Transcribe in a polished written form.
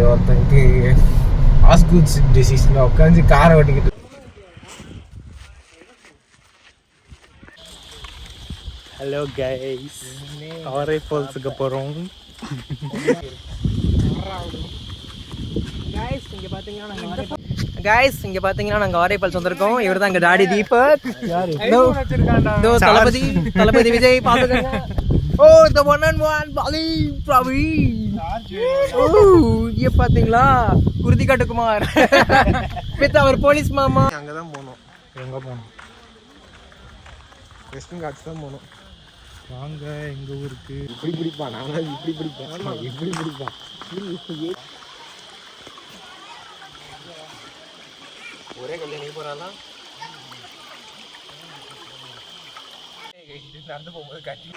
ஒருத்தனுக்கு ஆஸ்கூட்ஸ் டிசீஸ்ல உட்காந்து காரை ஓட்டிக்கிட்டு. ஹலோ கைஸ், ஆரே ஃபால்ஸுக்கு போகிறோம். கைஸ் இங்கே பார்த்தீங்கன்னா நாங்கள் ஆரே ஃபால்ஸ் வந்திருக்கோம். இவர் தான் எங்கள் டாடி தீபக். தளபதி விஜய் பார்த்துக்கோங்க. ஓ the one and one பாலி பிரவீன். இங்க பாத்தீங்களா குருதி கட்டுக்குமார் பித்த அவர் போலீஸ் மாமா. அங்கதான் போனோம். எங்க போனோம்? வெஸ்டர்ன் காட்ஸ் தான் போனோம். வாங்க எங்க ஊருக்கு. இப்படி பிடிப்பா, நாங்க இப்படி பிடிப்போம். இப்படி பிடிப்பா. ஒரே கல்யாணி போறானா? நடந்து போகும்போது கட்டி